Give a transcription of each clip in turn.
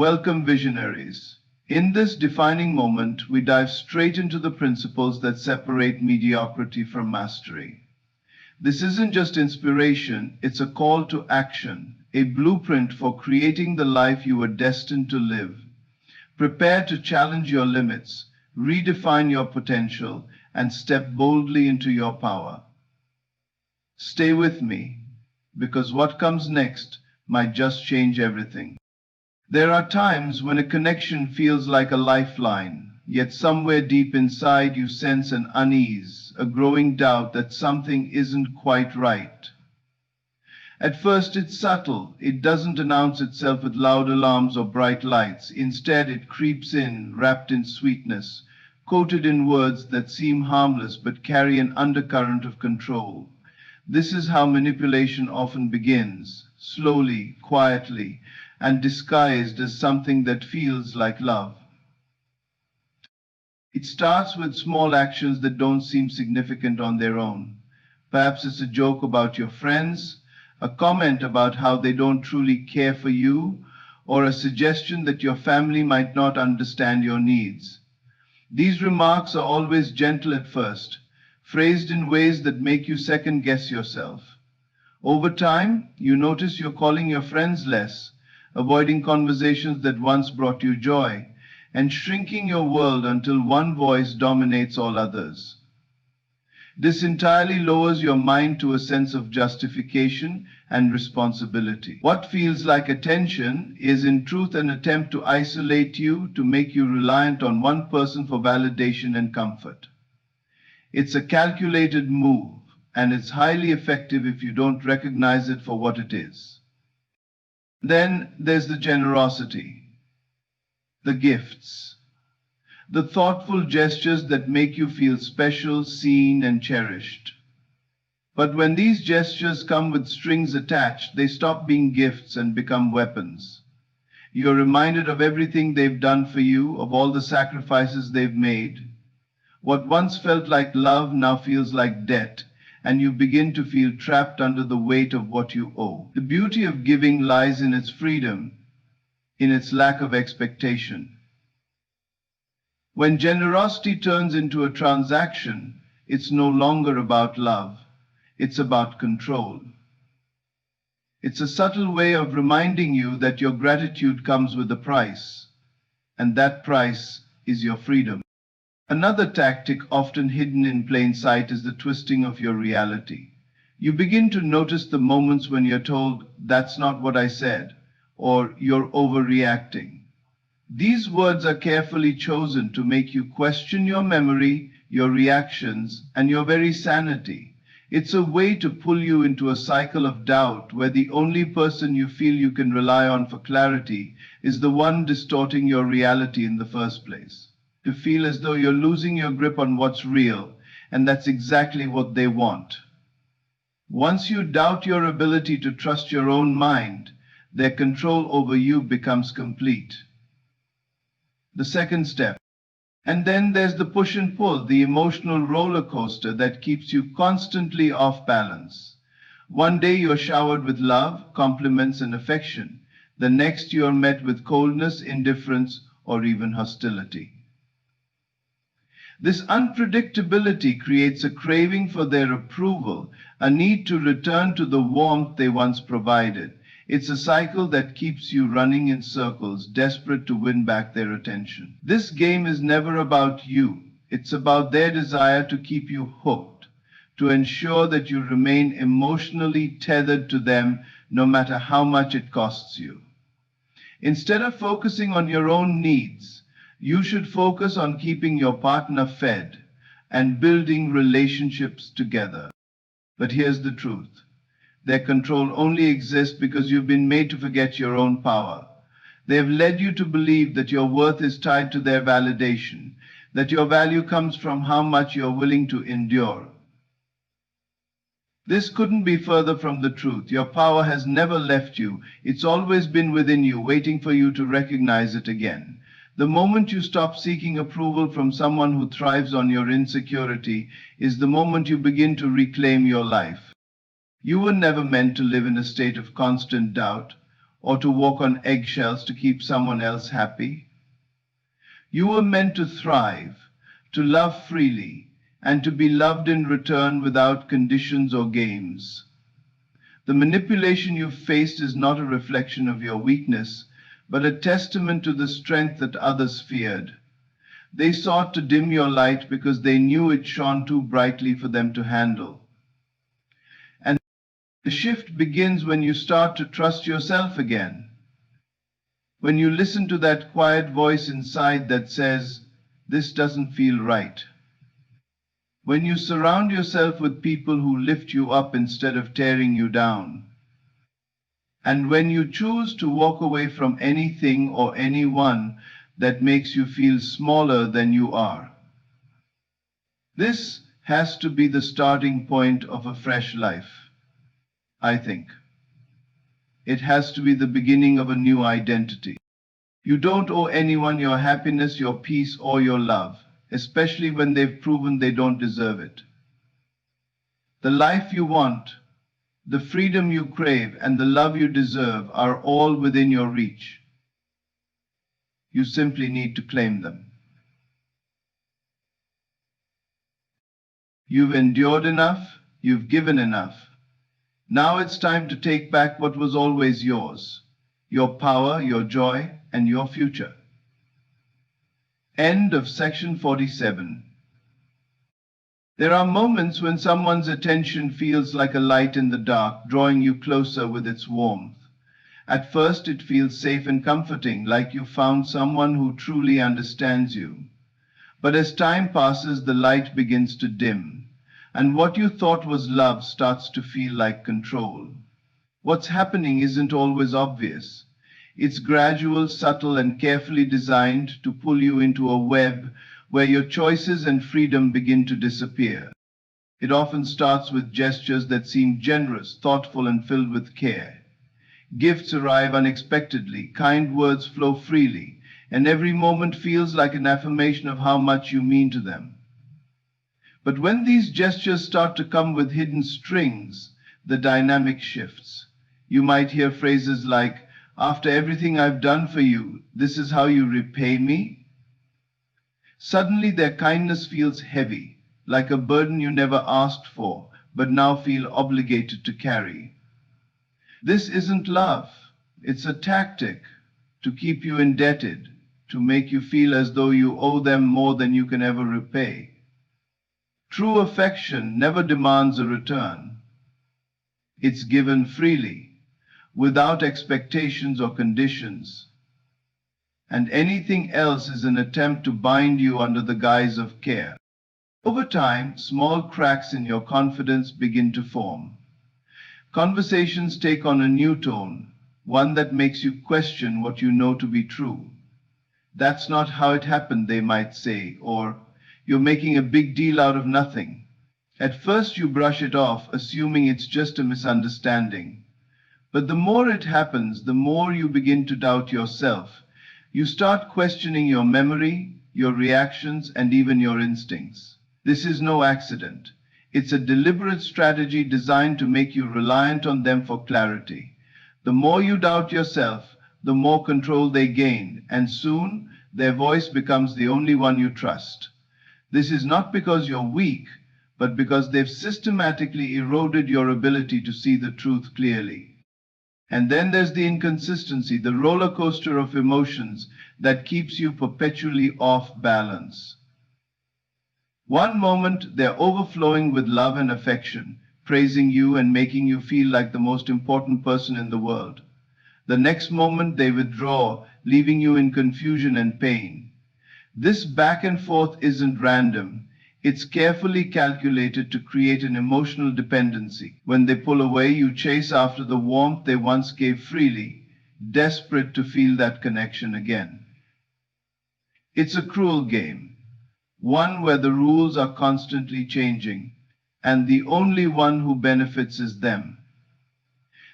Welcome, visionaries. In this defining moment, we dive straight into the principles that separate mediocrity from mastery. This isn't just inspiration, it's a call to action, a blueprint for creating the life you were destined to live. Prepare to challenge your limits, redefine your potential, and step boldly into your power. Stay with me, because what comes next might just change everything. There are times when a connection feels like a lifeline, yet somewhere deep inside you sense an unease, a growing doubt that something isn't quite right. At first it's subtle, it doesn't announce itself with loud alarms or bright lights. Instead it creeps in, wrapped in sweetness, coated in words that seem harmless but carry an undercurrent of control. This is how manipulation often begins, slowly, quietly, and disguised as something that feels like love. It starts with small actions that don't seem significant on their own. Perhaps it's a joke about your friends, a comment about how they don't truly care for you, or a suggestion that your family might not understand your needs. These remarks are always gentle at first, phrased in ways that make you second-guess yourself. Over time, you notice you're calling your friends less, avoiding conversations that once brought you joy, and shrinking your world until one voice dominates all others. This entirely lowers your mind to a sense of justification and responsibility. What feels like attention is in truth an attempt to isolate you, to make you reliant on one person for validation and comfort. It's a calculated move, and it's highly effective if you don't recognize it for what it is. Then there's the generosity, the gifts, the thoughtful gestures that make you feel special, seen, and cherished. But when these gestures come with strings attached, they stop being gifts and become weapons. You're reminded of everything they've done for you, of all the sacrifices they've made. What once felt like love now feels like debt, and you begin to feel trapped under the weight of what you owe. The beauty of giving lies in its freedom, in its lack of expectation. When generosity turns into a transaction, it's no longer about love, it's about control. It's a subtle way of reminding you that your gratitude comes with a price, and that price is your freedom. Another tactic often hidden in plain sight is the twisting of your reality. You begin to notice the moments when you're told, "That's not what I said," or "You're overreacting." These words are carefully chosen to make you question your memory, your reactions, and your very sanity. It's a way to pull you into a cycle of doubt where the only person you feel you can rely on for clarity is the one distorting your reality in the first place. To feel as though you're losing your grip on what's real, and that's exactly what they want. Once you doubt your ability to trust your own mind, their control over you becomes complete. The second step. And then there's the push and pull, the emotional roller coaster that keeps you constantly off balance. One day you're showered with love, compliments, and affection. The next you are met with coldness, indifference, or even hostility. This unpredictability creates a craving for their approval, a need to return to the warmth they once provided. It's a cycle that keeps you running in circles, desperate to win back their attention. This game is never about you. It's about their desire to keep you hooked, to ensure that you remain emotionally tethered to them no matter how much it costs you. Instead of focusing on your own needs, you should focus on keeping your partner fed and building relationships together. But here's the truth. Their control only exists because you've been made to forget your own power. They have led you to believe that your worth is tied to their validation, that your value comes from how much you're willing to endure. This couldn't be further from the truth. Your power has never left you. It's always been within you, waiting for you to recognize it again. The moment you stop seeking approval from someone who thrives on your insecurity is the moment you begin to reclaim your life. You were never meant to live in a state of constant doubt. or to walk on eggshells to keep someone else happy. You were meant to thrive, to love freely, and to be loved in return without conditions or games. The manipulation you've faced is not a reflection of your weakness, but a testament to the strength that others feared. They sought to dim your light because they knew it shone too brightly for them to handle. And the shift begins when you start to trust yourself again. When you listen to that quiet voice inside that says, "This doesn't feel right." When you surround yourself with people who lift you up instead of tearing you down. And when you choose to walk away from anything or anyone that makes you feel smaller than you are. This has to be the starting point of a fresh life, I think. It has to be the beginning of a new identity. You don't owe anyone your happiness, your peace, or your love, especially when they've proven they don't deserve it. The life you want, the freedom you crave, and the love you deserve are all within your reach. You simply need to claim them. You've endured enough, you've given enough. Now it's time to take back what was always yours, your power, your joy, and your future. End of section 47. There are moments when someone's attention feels like a light in the dark, drawing you closer with its warmth. At first it feels safe and comforting, like you found someone who truly understands you. But as time passes, the light begins to dim, and what you thought was love starts to feel like control. What's happening isn't always obvious. It's gradual, subtle, and carefully designed to pull you into a web where your choices and freedom begin to disappear. It often starts with gestures that seem generous, thoughtful, and filled with care. Gifts arrive unexpectedly, kind words flow freely, and every moment feels like an affirmation of how much you mean to them. But when these gestures start to come with hidden strings, the dynamic shifts. You might hear phrases like, "After everything I've done for you, this is how you repay me?" Suddenly their kindness feels heavy, like a burden you never asked for, but now feel obligated to carry. This isn't love. It's a tactic to keep you indebted, to make you feel as though you owe them more than you can ever repay. True affection never demands a return. It's given freely, without expectations or conditions. And anything else is an attempt to bind you under the guise of care. Over time, small cracks in your confidence begin to form. Conversations take on a new tone, one that makes you question what you know to be true. "That's not how it happened," they might say, or "You're making a big deal out of nothing." At first you brush it off, assuming it's just a misunderstanding. But the more it happens, the more you begin to doubt yourself. You start questioning your memory, your reactions, and even your instincts. This is no accident. It's a deliberate strategy designed to make you reliant on them for clarity. The more you doubt yourself, the more control they gain, and soon their voice becomes the only one you trust. This is not because you're weak, but because they've systematically eroded your ability to see the truth clearly. And then there's the inconsistency, the roller coaster of emotions that keeps you perpetually off balance. One moment they're overflowing with love and affection, praising you and making you feel like the most important person in the world. The next moment they withdraw, leaving you in confusion and pain. This back and forth isn't random. It's carefully calculated to create an emotional dependency. When they pull away, you chase after the warmth they once gave freely, desperate to feel that connection again. It's a cruel game, one where the rules are constantly changing, and the only one who benefits is them.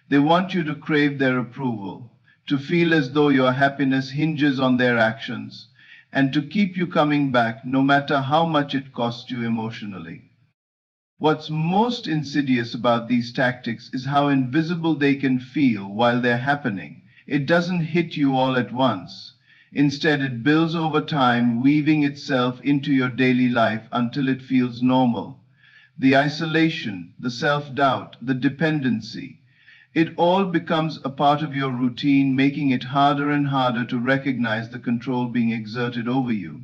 They want you to crave their approval, to feel as though your happiness hinges on their actions, and to keep you coming back no matter how much it costs you emotionally. What's most insidious about these tactics is how invisible they can feel while they're happening. It doesn't hit you all at once. Instead, it builds over time, weaving itself into your daily life until it feels normal. The isolation, the self-doubt, the dependency, it all becomes a part of your routine, making it harder and harder to recognize the control being exerted over you.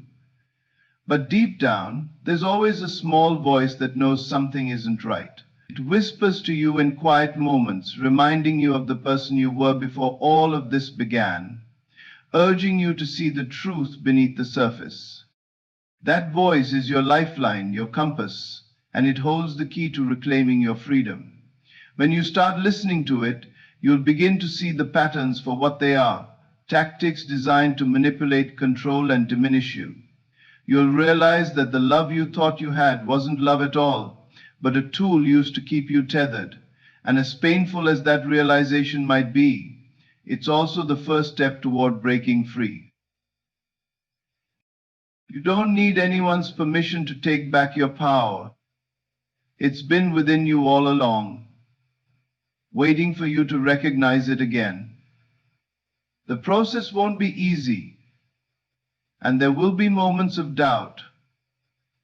But deep down, there's always a small voice that knows something isn't right. It whispers to you in quiet moments, reminding you of the person you were before all of this began, urging you to see the truth beneath the surface. That voice is your lifeline, your compass, and it holds the key to reclaiming your freedom. When you start listening to it, you'll begin to see the patterns for what they are, tactics designed to manipulate, control, and diminish you. You'll realize that the love you thought you had wasn't love at all, but a tool used to keep you tethered. And as painful as that realization might be, it's also the first step toward breaking free. You don't need anyone's permission to take back your power. It's been within you all along, waiting for you to recognize it again. The process won't be easy, and there will be moments of doubt,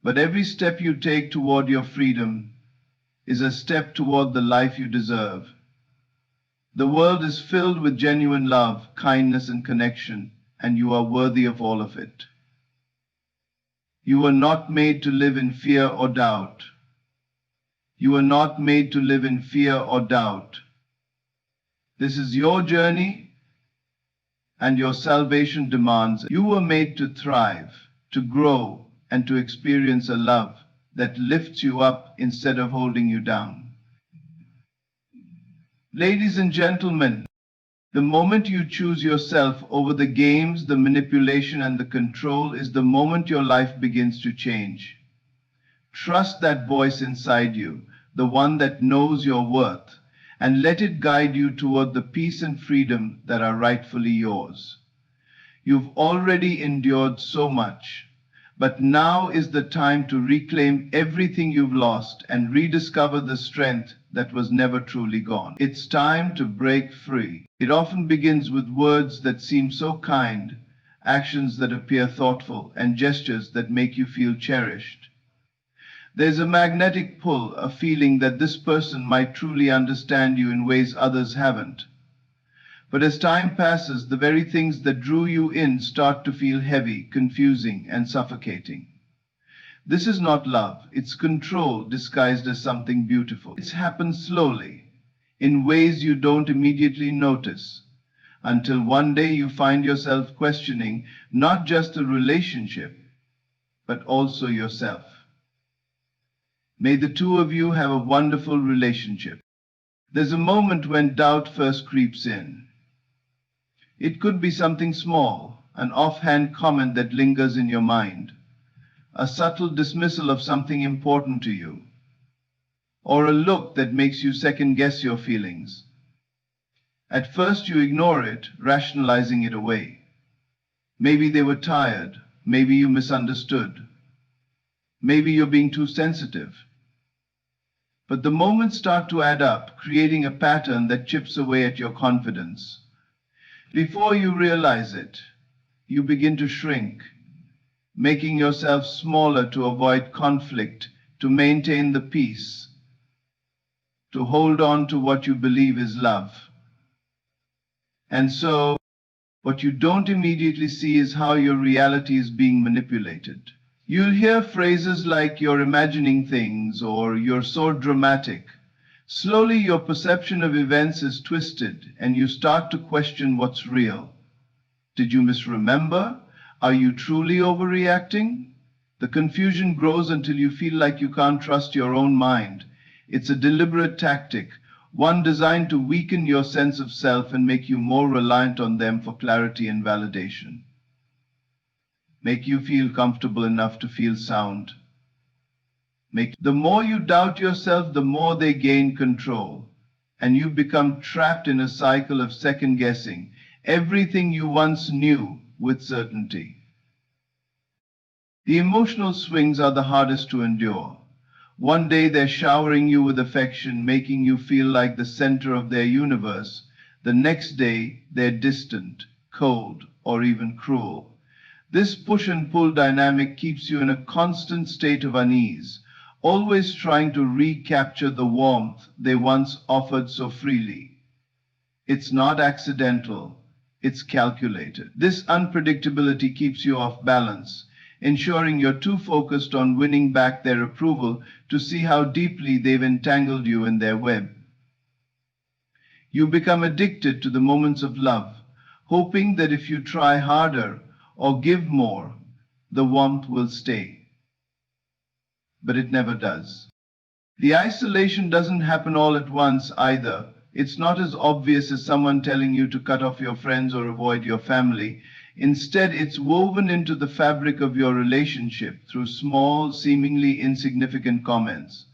but every step you take toward your freedom is a step toward the life you deserve. The world is filled with genuine love, kindness, and connection, and you are worthy of all of it. You were not made to live in fear or doubt. You were not made to live in fear or doubt. This is your journey, and your salvation demands. You were made to thrive, to grow, and to experience a love that lifts you up instead of holding you down. Ladies and gentlemen, the moment you choose yourself over the games, the manipulation, and the control is the moment your life begins to change. Trust that voice inside you, the one that knows your worth, and let it guide you toward the peace and freedom that are rightfully yours. You've already endured so much, but now is the time to reclaim everything you've lost and rediscover the strength that was never truly gone. It's time to break free. It often begins with words that seem so kind, actions that appear thoughtful, and gestures that make you feel cherished. There's a magnetic pull, a feeling that this person might truly understand you in ways others haven't. But as time passes, the very things that drew you in start to feel heavy, confusing, and suffocating. This is not love, it's control disguised as something beautiful. It's happened slowly, in ways you don't immediately notice, until one day you find yourself questioning not just the relationship, but also yourself. May the two of you have a wonderful relationship. There's a moment when doubt first creeps in. It could be something small, an offhand comment that lingers in your mind, a subtle dismissal of something important to you, or a look that makes you second-guess your feelings. At first you ignore it, rationalizing it away. Maybe they were tired, maybe you misunderstood, maybe you're being too sensitive. But the moments start to add up, creating a pattern that chips away at your confidence. Before you realize it, you begin to shrink, making yourself smaller to avoid conflict, to maintain the peace, to hold on to what you believe is love. And so, what you don't immediately see is how your reality is being manipulated. You'll hear phrases like "you're imagining things" or "you're so dramatic." Slowly, your perception of events is twisted, and you start to question what's real. Did you misremember? Are you truly overreacting? The confusion grows until you feel like you can't trust your own mind. It's a deliberate tactic, one designed to weaken your sense of self and make you more reliant on them for clarity and validation. Make you feel comfortable enough to feel sound. The more you doubt yourself, the more they gain control, and you become trapped in a cycle of second-guessing everything you once knew with certainty. The emotional swings are the hardest to endure. One day they're showering you with affection, making you feel like the center of their universe. The next day, they're distant, cold, or even cruel. This push and pull dynamic keeps you in a constant state of unease, always trying to recapture the warmth they once offered so freely. It's not accidental, it's calculated. This unpredictability keeps you off balance, ensuring you're too focused on winning back their approval to see how deeply they've entangled you in their web. You become addicted to the moments of love, hoping that if you try harder or give more, the warmth will stay. But it never does. The isolation doesn't happen all at once either. It's not as obvious as someone telling you to cut off your friends or avoid your family. Instead, it's woven into the fabric of your relationship through small, seemingly insignificant comments.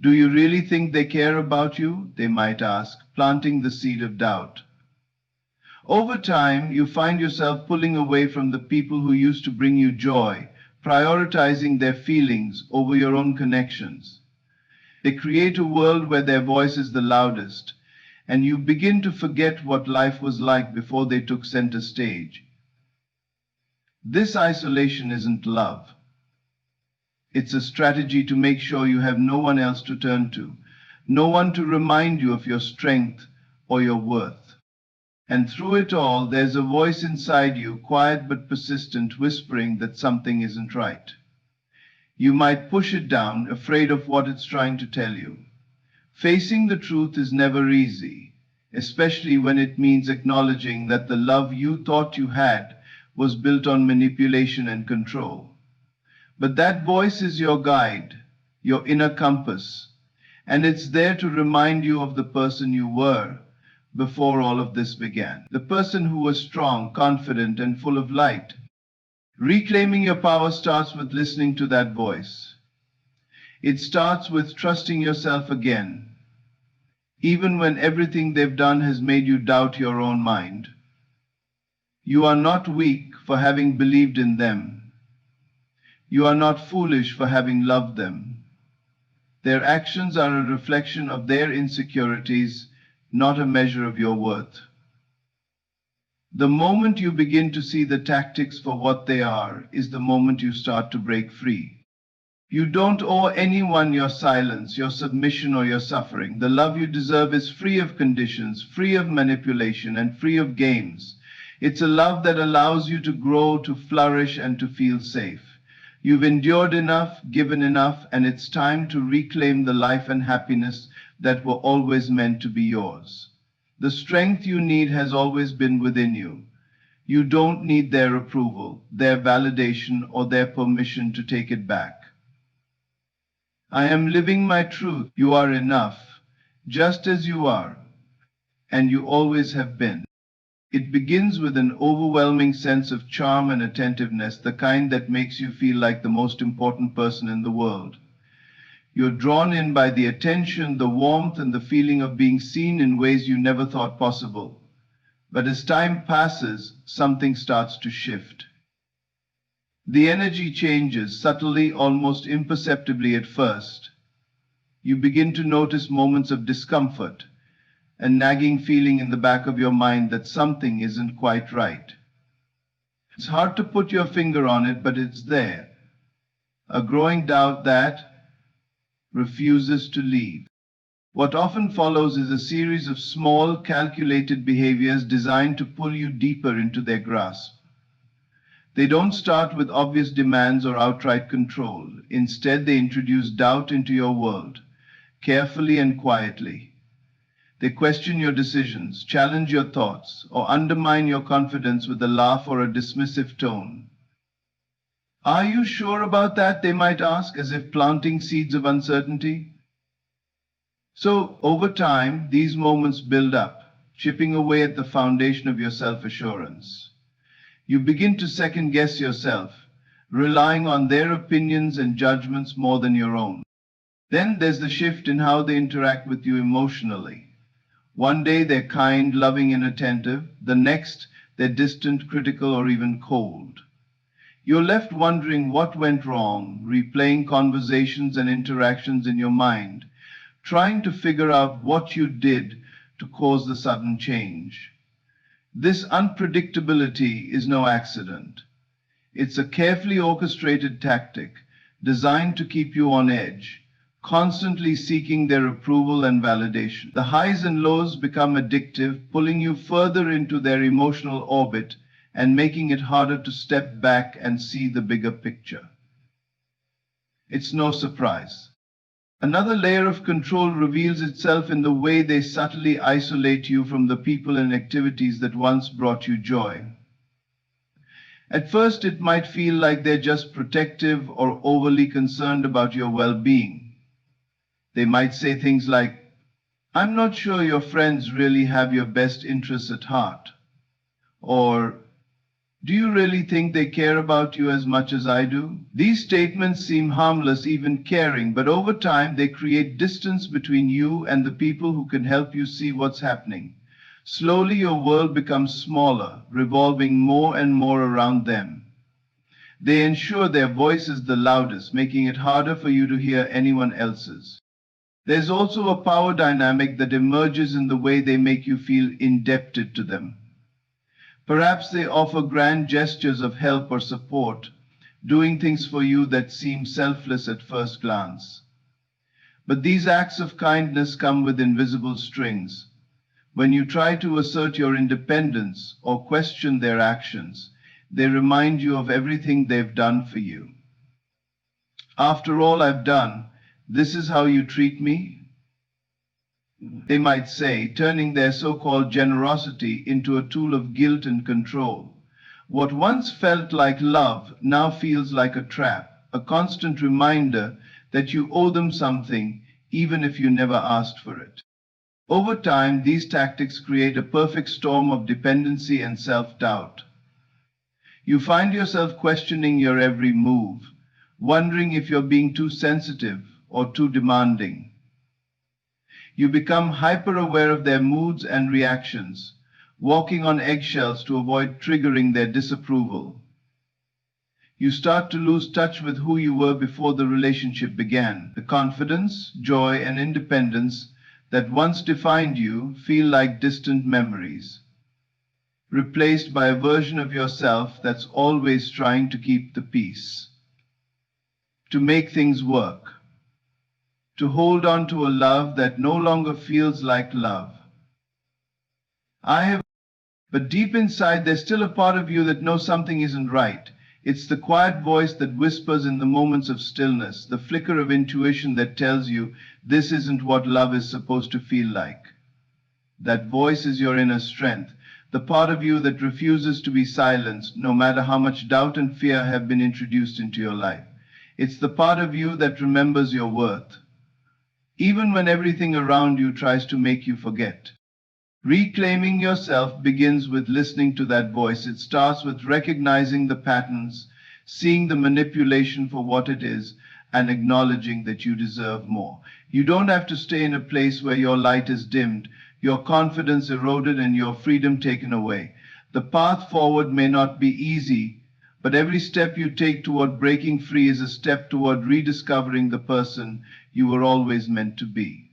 Do you really think they care about you? They might ask, planting the seed of doubt. Over time, you find yourself pulling away from the people who used to bring you joy, prioritizing their feelings over your own connections. They create a world where their voice is the loudest, and you begin to forget what life was like before they took center stage. This isolation isn't love. It's a strategy to make sure you have no one else to turn to, no one to remind you of your strength or your worth. And through it all, there's a voice inside you, quiet but persistent, whispering that something isn't right. You might push it down, afraid of what it's trying to tell you. Facing the truth is never easy, especially when it means acknowledging that the love you thought you had was built on manipulation and control. But that voice is your guide, your inner compass, and it's there to remind you of the person you were before all of this began. The person who was strong, confident, and full of light. Reclaiming your power starts with listening to that voice. It starts with trusting yourself again, even when everything they've done has made you doubt your own mind. You are not weak for having believed in them. You are not foolish for having loved them. Their actions are a reflection of their insecurities, not a measure of your worth. The moment you begin to see the tactics for what they are is the moment you start to break free. You don't owe anyone your silence, your submission, or your suffering. The love you deserve is free of conditions, free of manipulation, and free of games. It's a love that allows you to grow, to flourish, and to feel safe. You've endured enough, given enough, and it's time to reclaim the life and happiness that were always meant to be yours. The strength you need has always been within you. You don't need their approval, their validation, or their permission to take it back. I am living my truth. You are enough, just as you are, and you always have been. It begins with an overwhelming sense of charm and attentiveness, the kind that makes you feel like the most important person in the world. You're drawn in by the attention, the warmth, and the feeling of being seen in ways you never thought possible. But as time passes, something starts to shift. The energy changes, subtly, almost imperceptibly at first. You begin to notice moments of discomfort, a nagging feeling in the back of your mind that something isn't quite right. It's hard to put your finger on it, but it's there. A growing doubt that refuses to leave. What often follows is a series of small, calculated behaviors designed to pull you deeper into their grasp. They don't start with obvious demands or outright control. Instead, they introduce doubt into your world, carefully and quietly. They question your decisions, challenge your thoughts, or undermine your confidence with a laugh or a dismissive tone. Are you sure about that? They might ask, as if planting seeds of uncertainty. So, over time, these moments build up, chipping away at the foundation of your self-assurance. You begin to second-guess yourself, relying on their opinions and judgments more than your own. Then there's the shift in how they interact with you emotionally. One day they're kind, loving, and attentive. The next, they're distant, critical, or even cold. You're left wondering what went wrong, replaying conversations and interactions in your mind, trying to figure out what you did to cause the sudden change. This unpredictability is no accident. It's a carefully orchestrated tactic designed to keep you on edge, constantly seeking their approval and validation. The highs and lows become addictive, pulling you further into their emotional orbit and making it harder to step back and see the bigger picture. It's no surprise. Another layer of control reveals itself in the way they subtly isolate you from the people and activities that once brought you joy. At first, it might feel like they're just protective or overly concerned about your well-being. They might say things like, "I'm not sure your friends really have your best interests at heart." Or, "Do you really think they care about you as much as I do?" These statements seem harmless, even caring, but over time they create distance between you and the people who can help you see what's happening. Slowly your world becomes smaller, revolving more and more around them. They ensure their voice is the loudest, making it harder for you to hear anyone else's. There's also a power dynamic that emerges in the way they make you feel indebted to them. Perhaps they offer grand gestures of help or support, doing things for you that seem selfless at first glance. But these acts of kindness come with invisible strings. When you try to assert your independence or question their actions, they remind you of everything they've done for you. "After all I've done, this is how you treat me?" they might say, turning their so-called generosity into a tool of guilt and control. What once felt like love now feels like a trap, a constant reminder that you owe them something, even if you never asked for it. Over time, these tactics create a perfect storm of dependency and self-doubt. You find yourself questioning your every move, wondering if you're being too sensitive or too demanding. You become hyper-aware of their moods and reactions, walking on eggshells to avoid triggering their disapproval. You start to lose touch with who you were before the relationship began. The confidence, joy, and independence that once defined you feel like distant memories, replaced by a version of yourself that's always trying to keep the peace, to make things work, to hold on to a love that no longer feels like love. But deep inside, there's still a part of you that knows something isn't right. It's the quiet voice that whispers in the moments of stillness, the flicker of intuition that tells you this isn't what love is supposed to feel like. That voice is your inner strength, the part of you that refuses to be silenced, no matter how much doubt and fear have been introduced into your life. It's the part of you that remembers your worth, even when everything around you tries to make you forget. Reclaiming yourself begins with listening to that voice. It starts with recognizing the patterns, seeing the manipulation for what it is, and acknowledging that you deserve more. You don't have to stay in a place where your light is dimmed, your confidence eroded, and your freedom taken away. The path forward may not be easy, but every step you take toward breaking free is a step toward rediscovering the person you were always meant to be.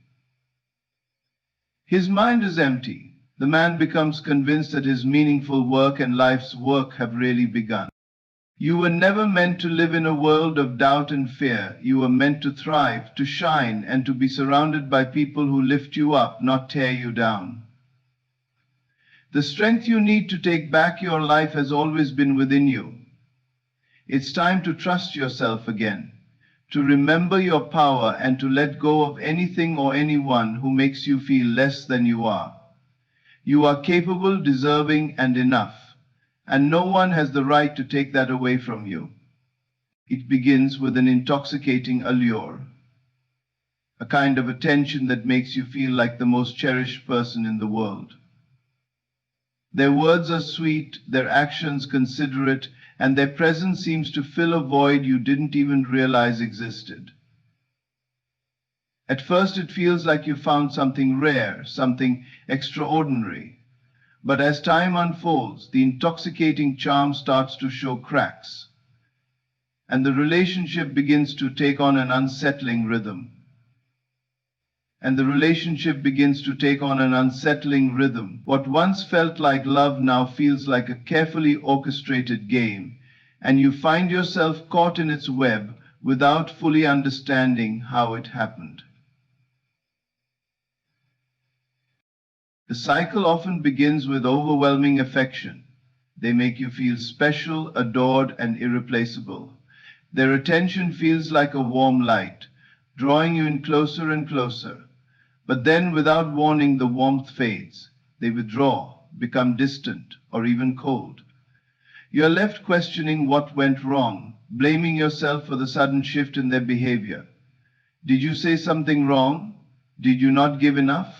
His mind is empty. The man becomes convinced that his meaningful work and life's work have really begun. You were never meant to live in a world of doubt and fear. You were meant to thrive, to shine, and to be surrounded by people who lift you up, not tear you down. The strength you need to take back your life has always been within you. It's time to trust yourself again, to remember your power, and to let go of anything or anyone who makes you feel less than you are. You are capable, deserving, and enough, and no one has the right to take that away from you. It begins with an intoxicating allure, a kind of attention that makes you feel like the most cherished person in the world. Their words are sweet, their actions considerate, and their presence seems to fill a void you didn't even realize existed. At first it feels like you found something rare, something extraordinary. But as time unfolds, the intoxicating charm starts to show cracks, and the relationship begins to take on an unsettling rhythm. and the relationship begins to take on an unsettling rhythm. What once felt like love now feels like a carefully orchestrated game, and you find yourself caught in its web without fully understanding how it happened. The cycle often begins with overwhelming affection. They make you feel special, adored, and irreplaceable. Their attention feels like a warm light, drawing you in closer and closer. But then, without warning, the warmth fades. They withdraw, become distant, or even cold. You are left questioning what went wrong, blaming yourself for the sudden shift in their behavior. Did you say something wrong? Did you not give enough?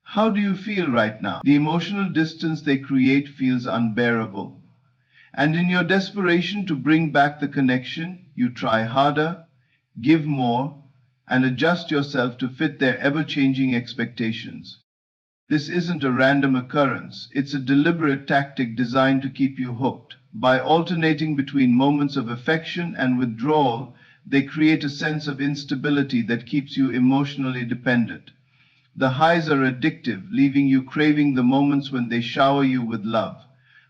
How do you feel right now? The emotional distance they create feels unbearable. And in your desperation to bring back the connection, you try harder, give more, and adjust yourself to fit their ever-changing expectations. This isn't a random occurrence, it's a deliberate tactic designed to keep you hooked. By alternating between moments of affection and withdrawal, they create a sense of instability that keeps you emotionally dependent. The highs are addictive, leaving you craving the moments when they shower you with love.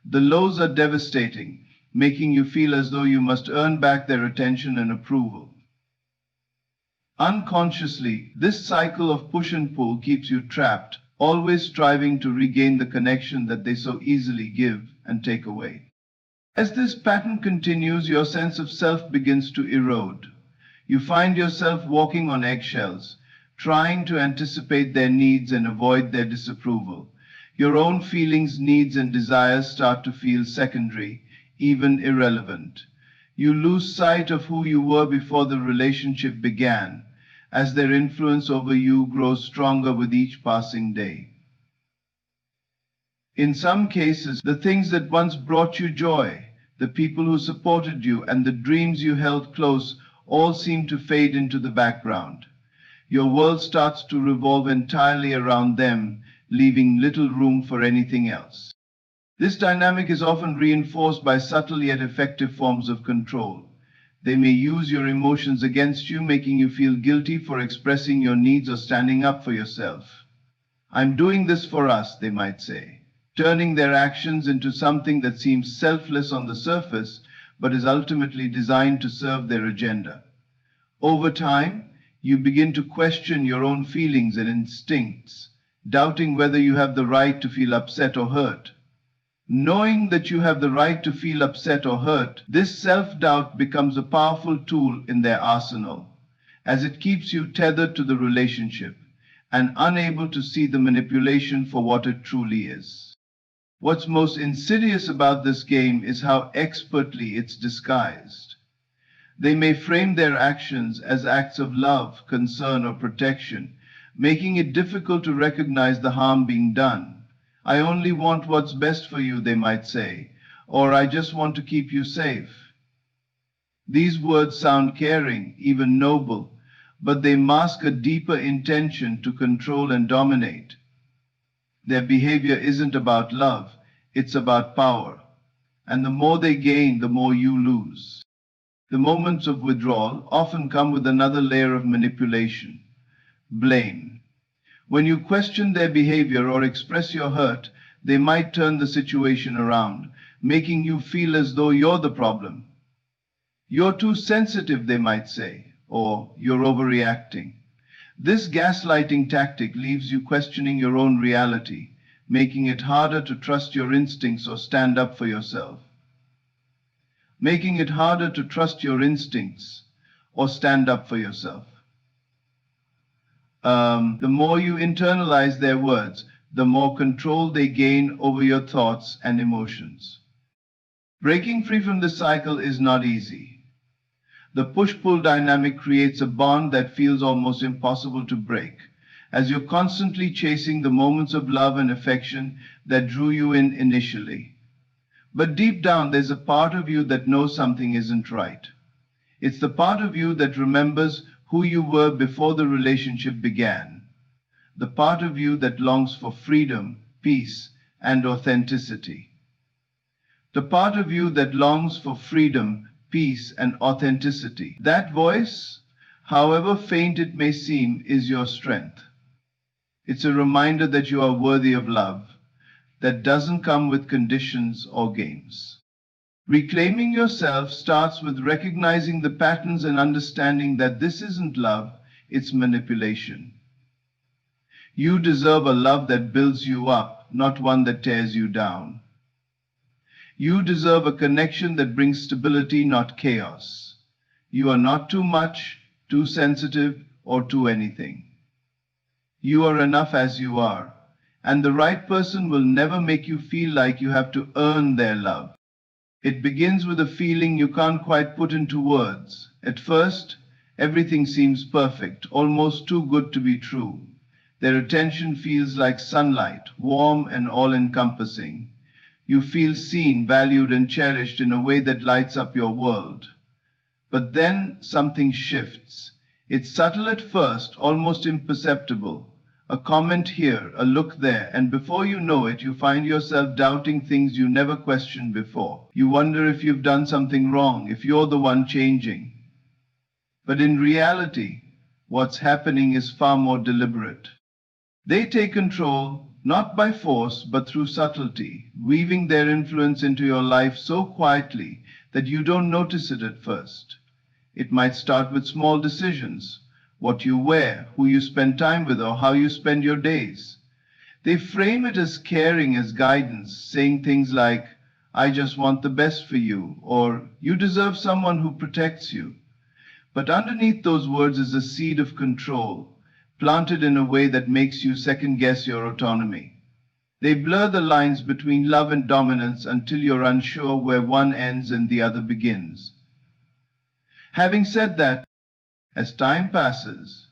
The lows are devastating, making you feel as though you must earn back their attention and approval. Unconsciously, this cycle of push and pull keeps you trapped, always striving to regain the connection that they so easily give and take away. As this pattern continues, your sense of self begins to erode. You find yourself walking on eggshells, trying to anticipate their needs and avoid their disapproval. Your own feelings, needs, and desires start to feel secondary, even irrelevant. You lose sight of who you were before the relationship began, as their influence over you grows stronger with each passing day. In some cases, the things that once brought you joy, the people who supported you, and the dreams you held close all seem to fade into the background. Your world starts to revolve entirely around them, leaving little room for anything else. This dynamic is often reinforced by subtle yet effective forms of control. They may use your emotions against you, making you feel guilty for expressing your needs or standing up for yourself. "I'm doing this for us," they might say, turning their actions into something that seems selfless on the surface, but is ultimately designed to serve their agenda. Over time, you begin to question your own feelings and instincts, doubting whether you have the right to feel upset or hurt. Knowing that you have the right to feel upset or hurt, this self-doubt becomes a powerful tool in their arsenal, as it keeps you tethered to the relationship and unable to see the manipulation for what it truly is. What's most insidious about this game is how expertly it's disguised. They may frame their actions as acts of love, concern, or protection, making it difficult to recognize the harm being done. "I only want what's best for you," they might say, or "I just want to keep you safe." These words sound caring, even noble, but they mask a deeper intention to control and dominate. Their behavior isn't about love, it's about power. And the more they gain, the more you lose. The moments of withdrawal often come with another layer of manipulation: blame. When you question their behavior or express your hurt, they might turn the situation around, making you feel as though you're the problem. "You're too sensitive," they might say, or "you're overreacting." This gaslighting tactic leaves you questioning your own reality, making it harder to trust your instincts or stand up for yourself. Making it harder to trust your instincts or stand up for yourself. The more you internalize their words, the more control they gain over your thoughts and emotions. Breaking free from this cycle is not easy. The push-pull dynamic creates a bond that feels almost impossible to break, as you're constantly chasing the moments of love and affection that drew you in initially. But deep down, there's a part of you that knows something isn't right. It's the part of you that remembers who you were before the relationship began. The part of you that longs for freedom, peace, and authenticity. The part of you that longs for freedom, peace, and authenticity. That voice? however faint it may seem, is your strength. It's a reminder that you are worthy of love that doesn't come with conditions or games. Reclaiming yourself starts with recognizing the patterns and understanding that this isn't love, it's manipulation. You deserve a love that builds you up, not one that tears you down. You deserve a connection that brings stability, not chaos. You are not too much, too sensitive, or too anything. You are enough as you are, and the right person will never make you feel like you have to earn their love. It begins with a feeling you can't quite put into words. At first, everything seems perfect, almost too good to be true. Their attention feels like sunlight, warm and all-encompassing. You feel seen, valued, and cherished in a way that lights up your world. But then something shifts. It's subtle at first, almost imperceptible. A comment here, a look there, and before you know it, you find yourself doubting things you never questioned before. You wonder if you've done something wrong, if you're the one changing. But in reality, what's happening is far more deliberate. They take control, not by force, but through subtlety, weaving their influence into your life so quietly that you don't notice it at first. It might start with small decisions, what you wear, who you spend time with, or how you spend your days. They frame it as caring, as guidance, saying things like, "I just want the best for you," or "You deserve someone who protects you." But underneath those words is a seed of control, planted in a way that makes you second-guess your autonomy. They blur the lines between love and dominance until you're unsure where one ends and the other begins. Having said that, as time passes,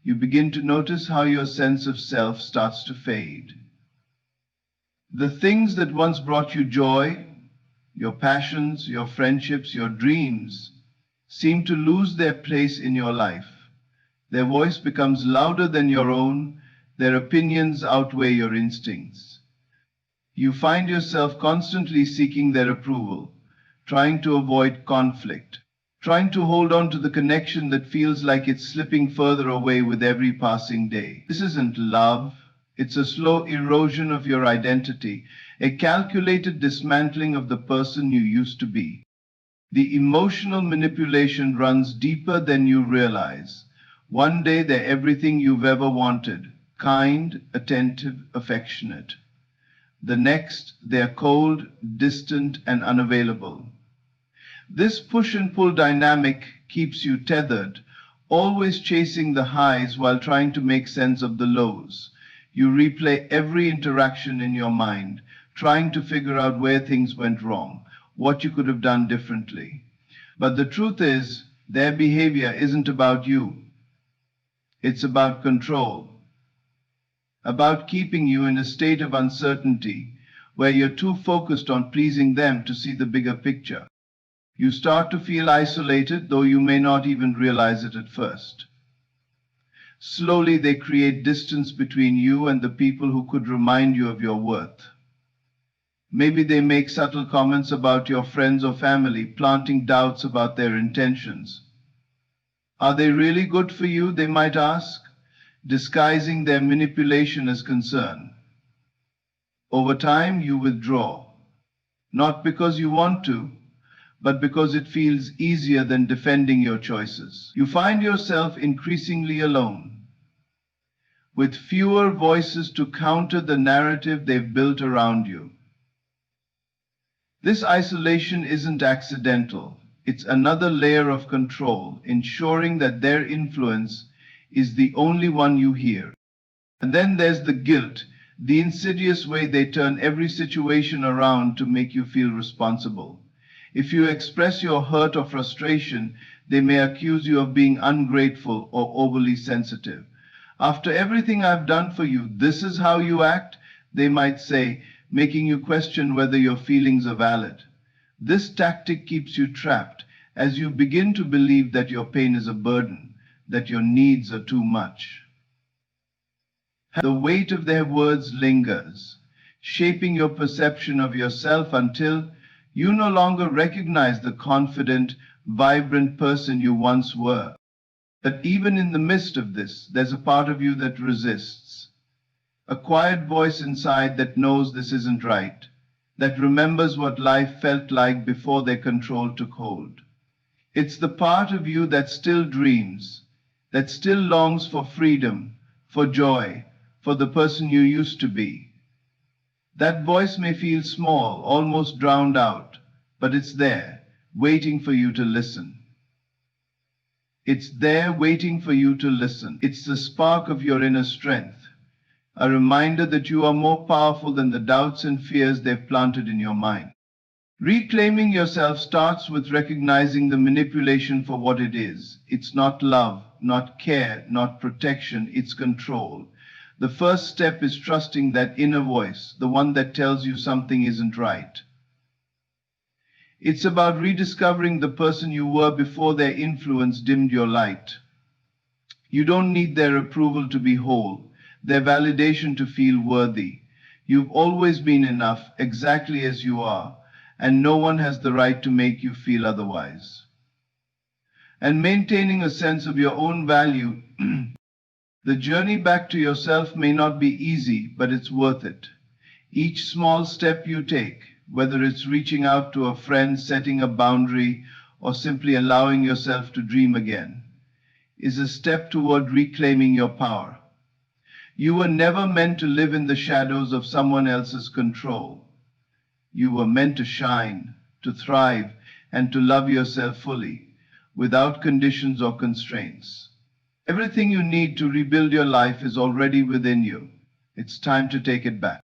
you begin to notice how your sense of self starts to fade. The things that once brought you joy, your passions, your friendships, your dreams, seem to lose their place in your life. Their voice becomes louder than your own, their opinions outweigh your instincts. You find yourself constantly seeking their approval, trying to avoid conflict, trying to hold on to the connection that feels like it's slipping further away with every passing day. This isn't love, it's a slow erosion of your identity, a calculated dismantling of the person you used to be. The emotional manipulation runs deeper than you realize. One day they're everything you've ever wanted, kind, attentive, affectionate. The next, they're cold, distant, and unavailable. This push and pull dynamic keeps you tethered, always chasing the highs while trying to make sense of the lows. You replay every interaction in your mind, trying to figure out where things went wrong, what you could have done differently. But the truth is, their behavior isn't about you. It's about control, about keeping you in a state of uncertainty where you're too focused on pleasing them to see the bigger picture. You start to feel isolated, though you may not even realize it at first. Slowly, they create distance between you and the people who could remind you of your worth. Maybe they make subtle comments about your friends or family, planting doubts about their intentions. Are they really good for you, they might ask, disguising their manipulation as concern. Over time, you withdraw, not because you want to, but because it feels easier than defending your choices. You find yourself increasingly alone, with fewer voices to counter the narrative they've built around you. This isolation isn't accidental. It's another layer of control, ensuring that their influence is the only one you hear. And then there's the guilt, the insidious way they turn every situation around to make you feel responsible. If you express your hurt or frustration, they may accuse you of being ungrateful or overly sensitive. After everything I've done for you, this is how you act, they might say, making you question whether your feelings are valid. This tactic keeps you trapped as you begin to believe that your pain is a burden, that your needs are too much. The weight of their words lingers, shaping your perception of yourself until you no longer recognize the confident, vibrant person you once were. But even in the midst of this, there's a part of you that resists. A quiet voice inside that knows this isn't right, that remembers what life felt like before their control took hold. It's the part of you that still dreams, that still longs for freedom, for joy, for the person you used to be. That voice may feel small, almost drowned out, but it's there, waiting for you to listen. It's there waiting for you to listen. It's the spark of your inner strength, a reminder that you are more powerful than the doubts and fears they've planted in your mind. Reclaiming yourself starts with recognizing the manipulation for what it is. It's not love, not care, not protection, it's control. The first step is trusting that inner voice, the one that tells you something isn't right. It's about rediscovering the person you were before their influence dimmed your light. You don't need their approval to be whole, their validation to feel worthy. You've always been enough, exactly as you are, and no one has the right to make you feel otherwise. And maintaining a sense of your own value, the journey back to yourself may not be easy, but it's worth it. Each small step you take, whether it's reaching out to a friend, setting a boundary, or simply allowing yourself to dream again, is a step toward reclaiming your power. You were never meant to live in the shadows of someone else's control. You were meant to shine, to thrive, and to love yourself fully, without conditions or constraints. Everything you need to rebuild your life is already within you. It's time to take it back.